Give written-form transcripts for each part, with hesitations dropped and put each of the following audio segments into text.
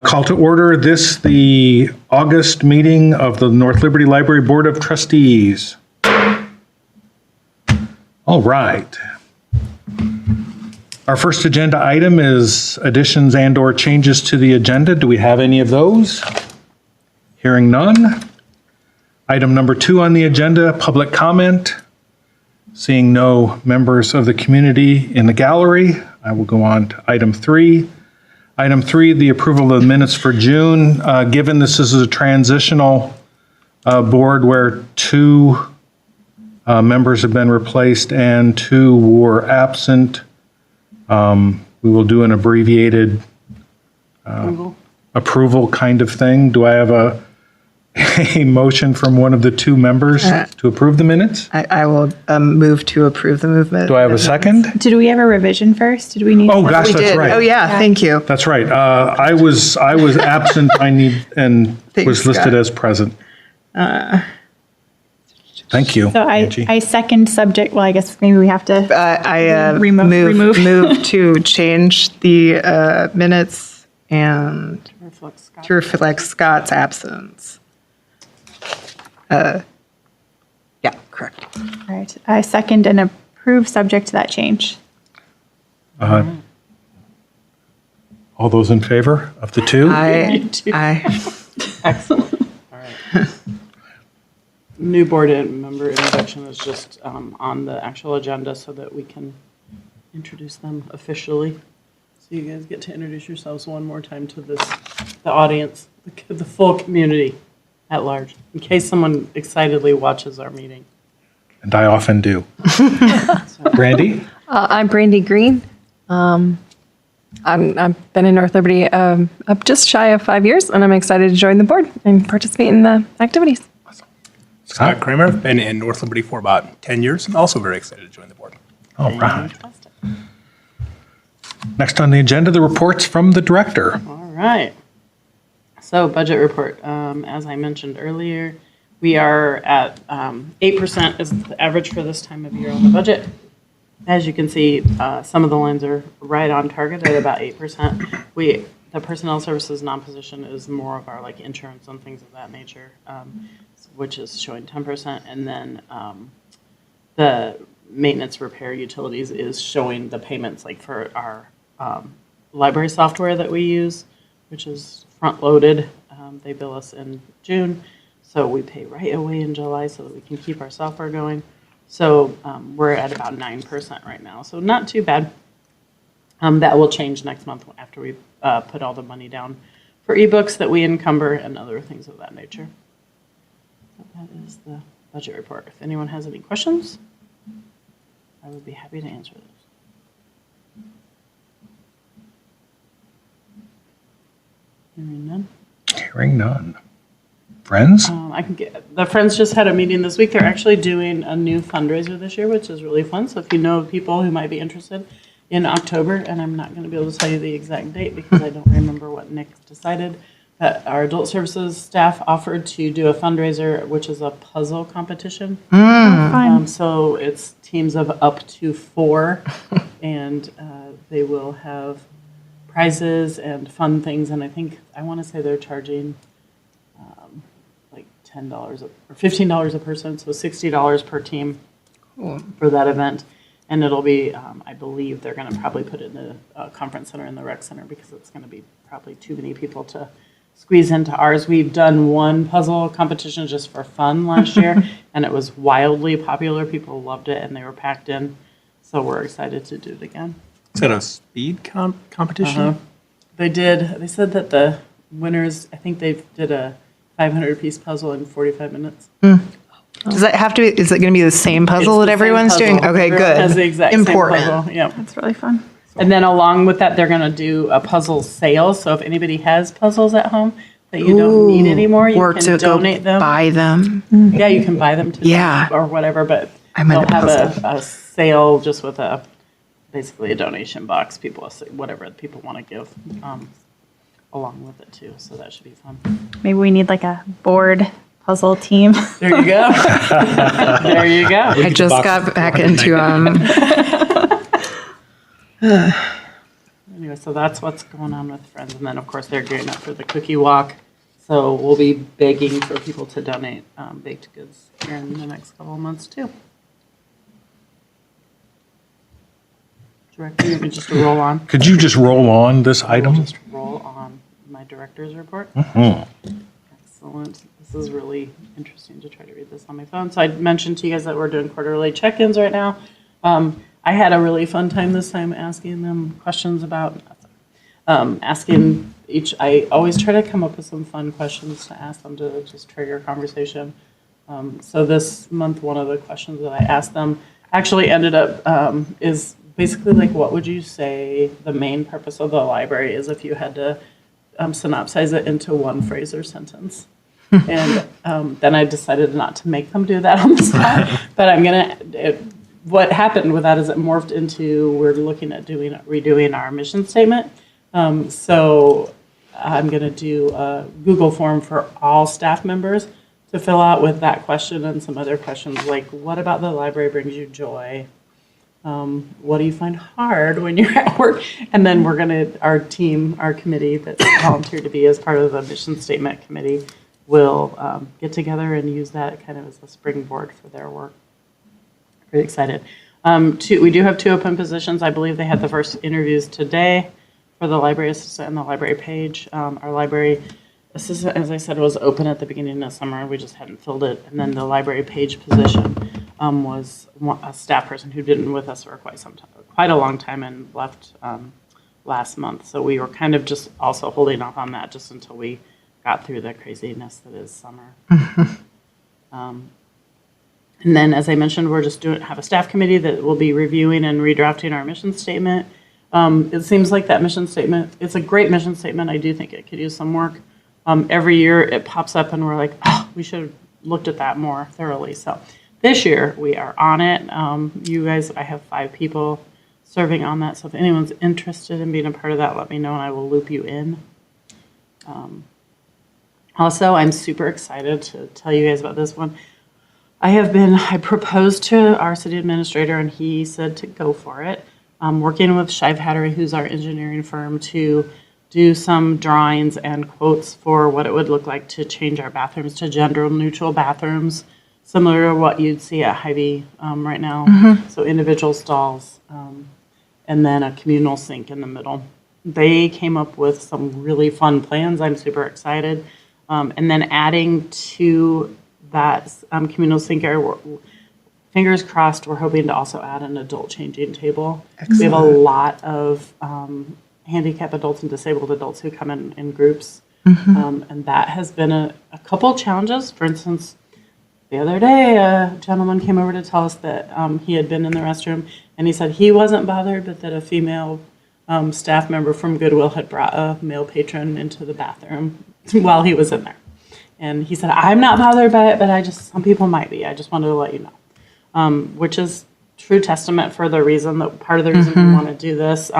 Call to order the August meeting of the North Liberty Library Board of Trustees. All right. Our first agenda item is additions and/or changes to the agenda. Do we have any of those? Hearing none. Item number 2 on the agenda, public comment. Seeing no members of the community in the gallery, I will go on to item 3. Item 3, the approval of the minutes for June. Given this is a transitional board where 2 members have been replaced and 2 were absent, we will do an abbreviated approval kind of thing. Do I have a motion from one of the 2 members to approve the minutes? I will move to approve the movement. Do I have a second? Did we have a revision first? Did we need? Oh, gosh, We that's did. right. Oh, yeah, thank you. That's right. I was absent. Thanks, Was listed Scott. as present. Thank you, So Angie. I second subject. Well, I guess maybe we have to. I Remove. move to change the minutes and to reflect Scott's absence. Yeah, correct. All right. I second and approve subject to that change. All those in favor of the 2? I Excellent. All right. New board member introduction is just on the actual agenda so that we can introduce them officially. So you guys get to introduce yourselves one more time to the audience, the full community at large, in case someone excitedly watches our meeting. And I often do. Brandy? I'm Brandy Green. I've been in North Liberty up just shy of 5 years, and I'm excited to join the board and participate in the activities. Scott Kramer, I've been in North Liberty for about 10 years and also very excited to join the board. All right. Next on the agenda, the reports from the director. All right. So budget report, as I mentioned earlier, we are at 8% is the average for this time of year on the budget. As you can see, some of the lines are right on target at about 8%. The personnel services non-position is more of our like insurance and things of that nature, which is showing 10%. And then the maintenance, repair, utilities is showing the payments like for our library software that we use, which is front-loaded. They bill us in June, so we pay right away in July so that we can keep our software going. So we're at about 9% right now, so not too bad. That will change next month after we put all the money down for ebooks that we encumber and other things of that nature. So that is the budget report. If anyone has any questions, I would be happy to answer those. Hearing none. Hearing none. Friends? The Friends just had a meeting this week. They're actually doing a new fundraiser this year, which is really fun. So if you know of people who might be interested in October, and I'm not going to be able to tell you the exact date because I don't remember what Nick decided, but our adult services staff offered to do a fundraiser, which is a puzzle competition. Fine. So it's teams of up to 4, and they will have prizes and fun things. And I want to say they're charging like $10 or $15 a person, so $60 per team for that event. And it'll be, I believe they're going to probably put it in the conference center in the rec center because it's going to be probably too many people to squeeze into ours. We've done one puzzle competition just for fun last year, and it was wildly popular. People loved it, and they were packed in. So we're excited to do it again. Is that a speed competition? They said that the winners, I think they did a 500-piece puzzle in 45 minutes. Does that have to be, is it going to be the same puzzle It's that the same everyone's doing? puzzle. Okay, Everyone good. has the exact Important. same puzzle. Yeah. That's really fun. And then along with that, they're going to do a puzzle sale. So if anybody has puzzles at home that you don't need anymore, you Or can to donate go them. buy them. Yeah, you can buy them to Yeah. or whatever, but I meant they'll a have puzzle. a sale just with basically a donation box. People, whatever people want to give along with it too. So that should be fun. Maybe we need like a board puzzle team. There you go. There you go. I just got back into anyway, so that's what's going on with Friends. And then, of course, they're gearing up for the cookie walk. So we'll be begging for people to donate baked goods here in the next couple of months, too. Director, you want me just to roll on? Could you just roll on this We'll item? just roll on my director's report. Mm-hmm. Excellent. This is really interesting to try to read this on my phone. So I mentioned to you guys that we're doing quarterly check-ins right now. I had a really fun time this time asking them questions about, asking each, I always try to come up with some fun questions to ask them to just trigger conversation. So this month, one of the questions that I asked them actually ended up is basically like, what would you say the main purpose of the library is if you had to synopsize it into one phrase or sentence? And then I decided not to make them do that on the spot, but I'm gonna, what happened with that is it morphed into, we're looking at redoing our mission statement. So I'm gonna do a Google form for all staff members to fill out with that question and some other questions like, what about the library brings you joy? What do you find hard when you're at work? And then we're gonna, our team, our committee that's volunteered to be as part of the mission statement committee will get together and use that kind of as a springboard for their work. Pretty excited. We do have 2 open positions. I believe they had the first interviews today for the library assistant and the library page. Our library assistant, as I said, was open at the beginning of summer. We just hadn't filled it. And then the library page position was a staff person who didn't with us for quite a long time and left last month. So we were kind of just also holding off on that just until we got through the craziness that is summer. And then, as I mentioned, we're just have a staff committee that will be reviewing and redrafting our mission statement. It seems like that mission statement, it's a great mission statement. I do think it could use some work. Every year it pops up and we're like, oh, we should have looked at that more thoroughly. So this year we are on it. You guys, I have 5 people serving on that. So if anyone's interested in being a part of that, let me know and I will loop you in. Also, I'm super excited to tell you guys about this one. I proposed to our city administrator and he said to go for it. I'm working with Shive Hattery, who's our engineering firm, to do some drawings and quotes for what it would look like to change our bathrooms to gender neutral bathrooms, similar to what you'd see at Hy-Vee right now. So individual stalls and then a communal sink in the middle. They came up with some really fun plans. I'm super excited. And then adding to that communal sink area, fingers crossed, we're hoping to also add an adult changing table. Excellent. We have a lot of handicapped adults and disabled adults who come in groups. And that has been a couple challenges. For instance, the other day, a gentleman came over to tell us that he had been in the restroom and he said he wasn't bothered, but that a female staff member from Goodwill had brought a male patron into the bathroom while he was in there. And he said, I'm not bothered by it, but some people might be. I just wanted to let you know. Which is true testament for the reason that part of the reason we want to do this.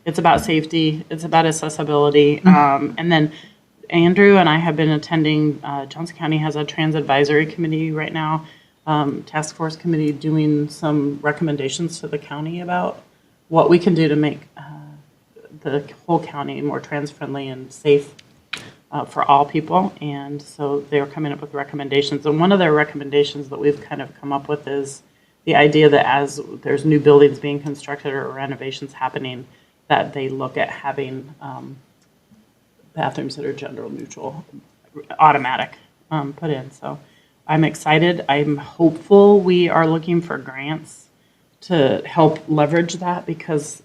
It's about safety. It's about accessibility. And then Andrew and I have been attending, Johnson County has a trans advisory committee right now, task force committee doing some recommendations to the county about what we can do to make the whole county more trans friendly and safe for all people. And so they're coming up with recommendations. And one of their recommendations that we've kind of come up with is the idea that as there's new buildings being constructed or renovations happening, that they look at having bathrooms that are gender neutral, automatic put in. So I'm excited. I'm hopeful. We are looking for grants to help leverage that because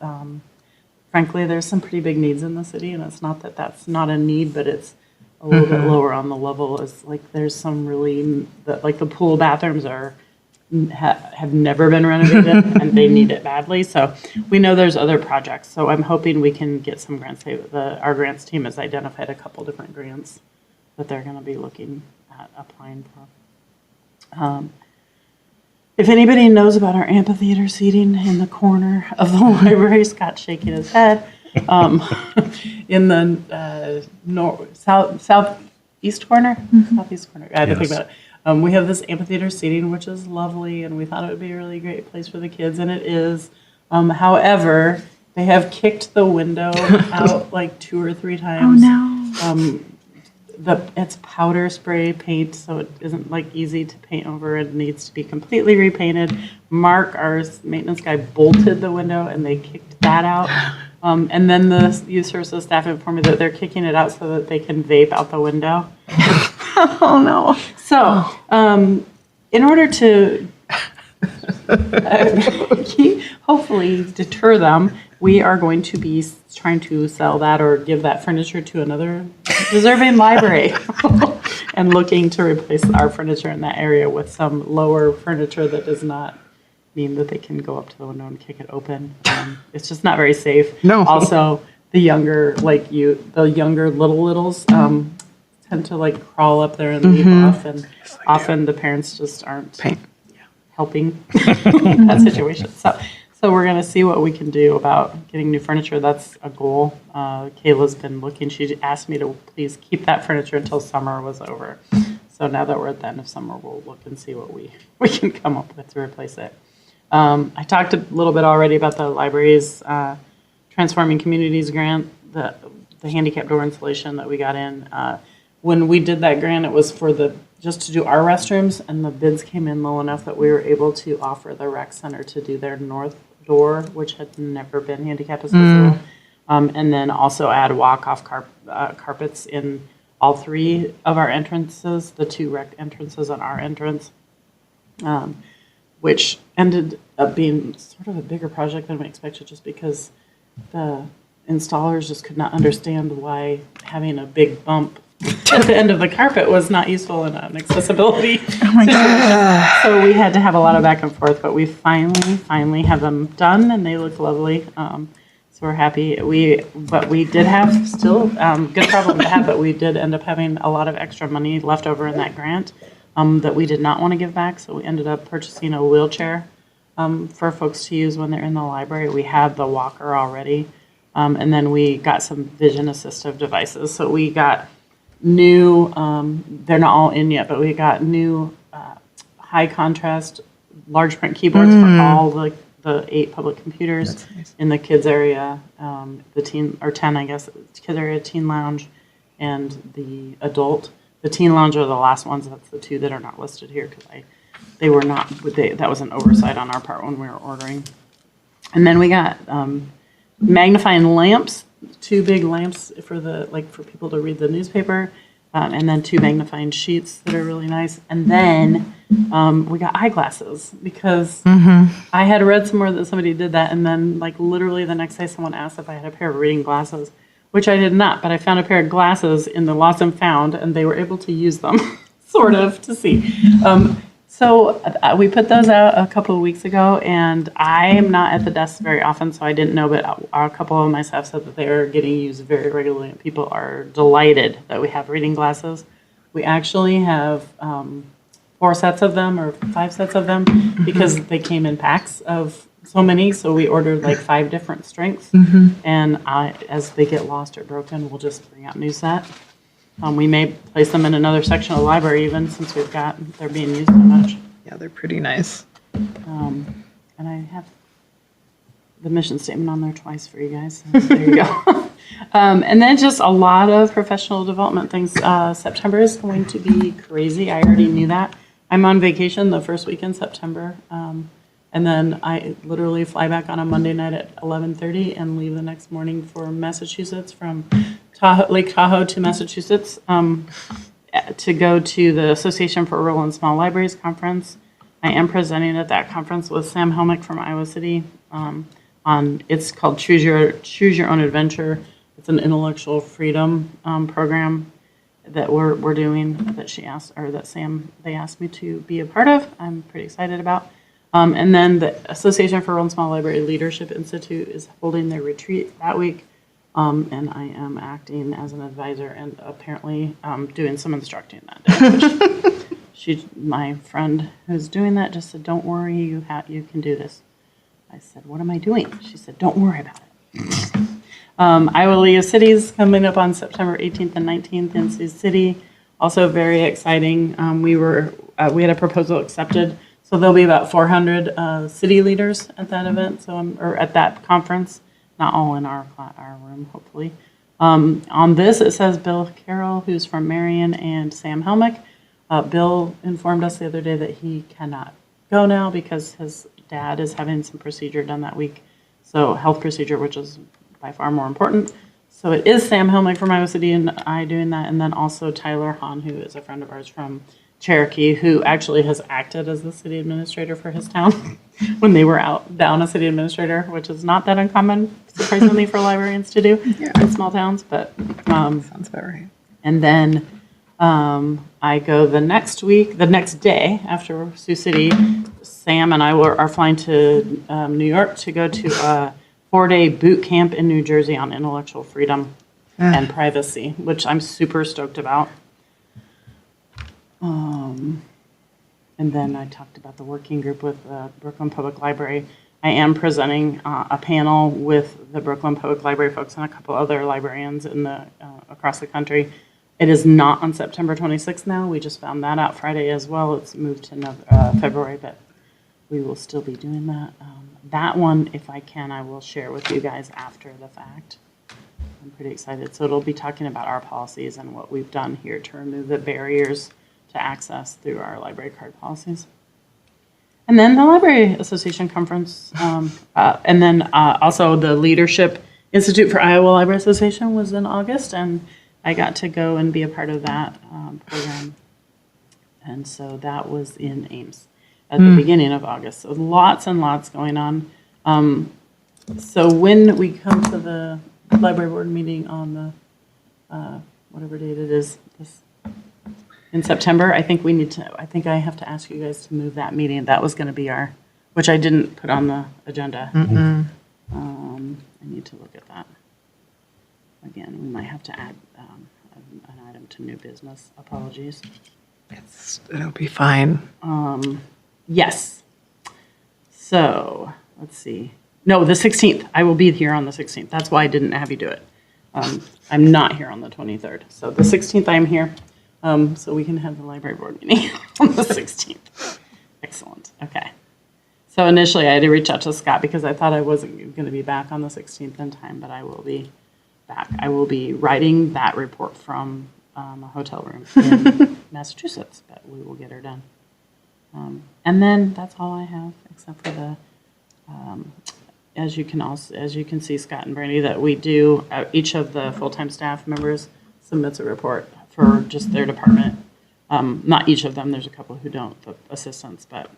frankly, there's some pretty big needs in the city, and it's not that that's not a need, but it's a little bit lower on the level. Is like there's some really like the pool bathrooms have never been renovated, and they need it badly. So we know there's other projects. So I'm hoping we can get some grants. Our grants team has identified a couple different grants that they're going to be looking at applying for. If anybody knows about our amphitheater seating in the corner of the library, Scott's shaking his head. In the southeast corner, southeast corner. I had to think about it. We have this amphitheater seating, which is lovely, and we thought it would be a really great place for the kids, and it is. However, They have kicked the window out like 2 or 3 Oh, times. no. It's powder spray paint, so it isn't like easy to paint over. It needs to be completely repainted. Mark, our maintenance guy, bolted the window and they kicked that out. And then the youth services staff informed me that they're kicking it out so that they can vape out the window. Oh, no. So, in order to hopefully deter them, we are going to be trying to sell that or give that furniture to another deserving library and looking to replace our furniture in that area with some lower furniture that does not mean that they can go up to the window and kick it open. It's just not very safe. No. Also, the younger, the younger littles tend to like crawl up there and leap off, and often the parents just aren't helping in that situation. So we're going to see what we can do about getting new furniture. That's a goal. Kayla's been looking. She asked me to please keep that furniture until summer was over. So now that we're at the end of summer, we'll look and see what we can come up with to replace it. I talked a little bit already about the library's Transforming Communities grant, the handicap door installation that we got in. When we did that grant, it was for just to do our restrooms, and the bids came in low enough that we were able to offer the rec center to do their north door, which had never been handicap accessible, and then also add walk-off carpets in all 3 of our entrances, the 2 rec entrances on our entrance, which ended up being sort of a bigger project than we expected, just because the installers just could not understand why having a big bump at the end of the carpet was not useful in an accessibility situation. So we had to have a lot of back and forth, but we finally have them done, and they look lovely. So we're happy. But we did have still good problem to have, but we did end up having a lot of extra money left over in that grant that we did not want to give back. So we ended up purchasing a wheelchair for folks to use when they're in the library. We had the walker already, and then we got some vision assistive devices. So we got new, they're not all in yet, but we got new high contrast large print keyboards for all the 8 public computers in the kids area, the teen, or 10, I guess, kids area, teen lounge, and the adult. The teen lounge are the last ones. That's the 2 that are not listed here because they were not, that was an oversight on our part when we were ordering. And then we got magnifying lamps, 2 big lamps for for people to read the newspaper, and then 2 magnifying sheets that are really nice. And then we got eyeglasses because I had read somewhere that somebody did that, and then literally the next day someone asked if I had a pair of reading glasses, which I did not, but I found a pair of glasses in the lost and found, and they were able to use them, sort of, to see. So we put those out a couple of weeks ago, and I am not at the desk very often, so I didn't know, but a couple of my staff said that they are getting used very regularly, and people are delighted that we have reading glasses. We actually have 4 sets of them, or 5 sets of them, because they came in packs of so many, so we ordered 5 different strengths, and as they get lost or broken, we'll just bring out a new set. We may place them in another section of the library even, since they're being used so much. Yeah, they're pretty nice. And I have the mission statement on there twice for you guys. So there you go. And then just a lot of professional development things. September is going to be crazy. I already knew that. I'm on vacation the first week in September. And then I literally fly back on a Monday night at 11:30 and leave the next morning for Massachusetts, from Lake Tahoe to Massachusetts, to go to the Association for Rural and Small Libraries Conference. I am presenting at that conference with Sam Helmick from Iowa City. It's called Choose Your Own Adventure. It's an intellectual freedom program that we're doing, that they asked me to be a part of. I'm pretty excited about. And then the Association for Rural and Small Library Leadership Institute is holding their retreat that week, and I am acting as an advisor and apparently doing some instructing that day. My friend who's doing that just said, "Don't worry, you can do this." I said, "What am I doing?" She said, "Don't worry about it." Iowa League of Cities coming up on September 18th and 19th in Sioux City. Also very exciting. We had a proposal accepted. So there'll be about 400 city leaders at that event, or at that conference. not all in our room, hopefully. On this, it says Bill Carroll, who's from Marion, and Sam Helmick. Bill informed us the other day that he cannot go now because his dad is having some procedure done that week. So health procedure, which is by far more important. So it is Sam Helmick from Iowa City and I doing that. And then also Tyler Hahn, who is a friend of ours from Cherokee, who actually has acted as the city administrator for his town when they were down a city administrator, which is not that uncommon, surprisingly, for librarians to do in small towns. But Sounds about right. and then I go the next day after Sioux City. Sam and I are flying to New York to go to a 4-day boot camp in New Jersey on intellectual freedom and privacy, which I'm super stoked about. And then I talked about the working group with the Brooklyn Public Library. I am presenting a panel with the Brooklyn Public Library folks and a couple other librarians across the country. It is not on September 26th now. We just found that out Friday as well. It's moved to February, but we will still be doing that. That one, if I can, I will share with you guys after the fact. I'm pretty excited. So it'll be talking about our policies and what we've done here to remove the barriers to access through our library card policies. And then the Library Association Conference, and then also the Leadership Institute for Iowa Library Association was in August, and I got to go and be a part of that program. And so that was in Ames at the beginning of August. So lots and lots going on. So when we come to the library board meeting on the, whatever date it is, in September, I think I have to ask you guys to move that meeting. That was going to be which I didn't put on the agenda. I need to look at that. Again, we might have to add an item to new business. Apologies. It'll be fine. Yes. So, let's see. No, the 16th. I will be here on the 16th. That's why I didn't have you do it. I'm not here on the 23rd. So the 16th I'm here. So we can have the library board meeting on the 16th. Excellent. Okay. So initially I had to reach out to Scott because I thought I wasn't going to be back on the 16th in time, but I will be back. I will be writing that report from a hotel room in Massachusetts, but we will get her done. And then that's all I have, except for the, as you can see, Scott and Brandy, that we do, each of the full-time staff members submits a report for just their department. Not each of them, there's a couple who don't, the assistants, but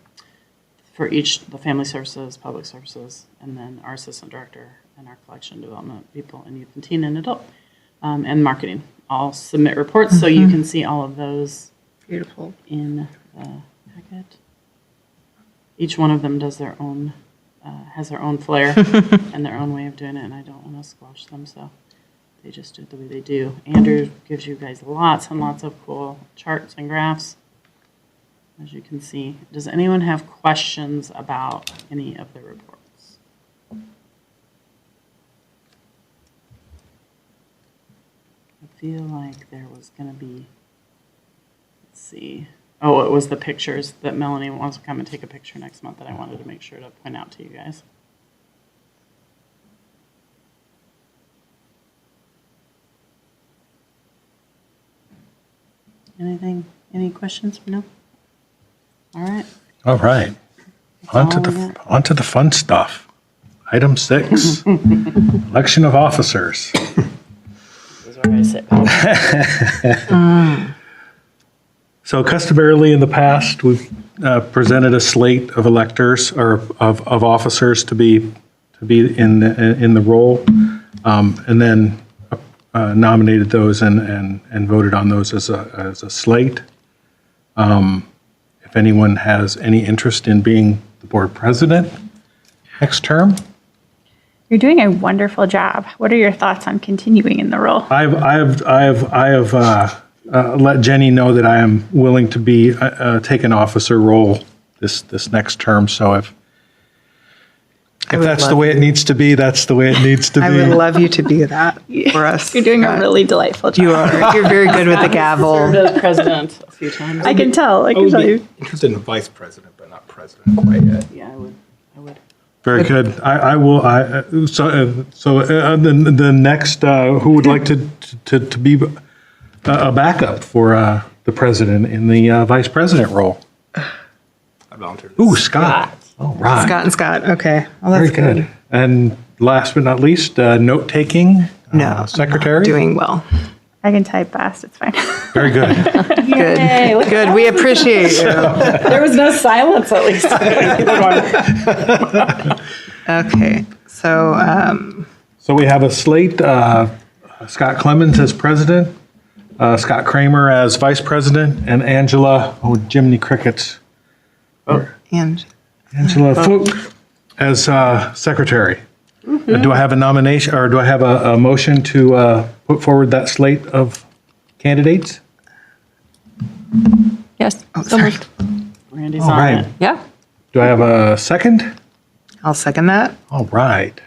for each, the family services, public services, and then our assistant director and our collection development people and youth and teen and adult, and marketing, all submit reports, so you can see all of those Beautiful. in the packet. Each one of them does their own, has their own flair and their own way of doing it, and I don't want to squash them, so they just do it the way they do. Andrew gives you guys lots and lots of cool charts and graphs, as you can see. Does anyone have questions about any of the reports? I feel like there was going to be, let's see. Oh, it was the pictures that Melanie wants to come and take a picture next month that I wanted to make sure to point out to you guys. Anything, any questions? No? All right. All right. On to all we got. on to the fun stuff. Item 6, election of officers. This is where I sit. So customarily in the past, we've presented a slate of electors or of officers to be in the role, and then nominated those and voted on those as a slate. If anyone has any interest in being the board president next term, You're doing a wonderful job. What are your thoughts on continuing in the role? I have let Jenny know that I am willing to be take an officer role this next term. So if would that's the love way it needs to be, that's the way it needs to I be. would love you to be that for us. You're doing a really delightful job. You are. You're very good with the gavel. Served as president a few times. I can tell. I I can would tell be you. interested in vice president, but not president quite yet. Yeah, I would. Very good. I will, the next, who would like to be a backup for the president in the vice president role? I volunteered. Ooh, Scott. All right. Scott and Scott. Okay. Well, Very that's good. And last but not least, note-taking No, secretary. Doing well. I can type fast. It's fine. Very good. Good. Good. We appreciate you. There was no silence, at least. Okay. So, So we have a slate, Scott Clemens as president, Scott Kramer as vice president, and Angela, Jiminy Crickets, and Angela Fluke as secretary. Do I have a nomination, or do I have a motion to put forward that slate of candidates? Yes. oh, So sorry. moved. Randy's All on right. it. Yeah. Do I have a second? I'll second that. All right.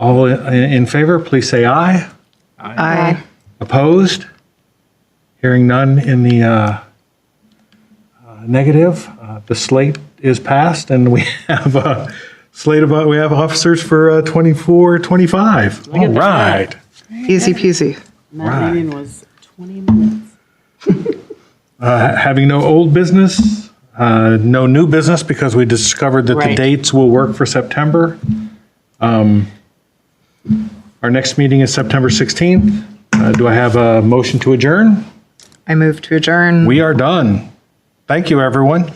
All in favor, please say aye. Aye. Opposed? Hearing none in the negative, the slate is passed, and we have a slate of, we have officers for 24, 25. All at that. right. Easy peasy. And that Right. meeting was 20 minutes. Having no old business, no new business, because we discovered that the Right. dates will work for September. Our next meeting is September 16th. Do I have a motion to adjourn? I move to adjourn. We are done. Thank you, everyone.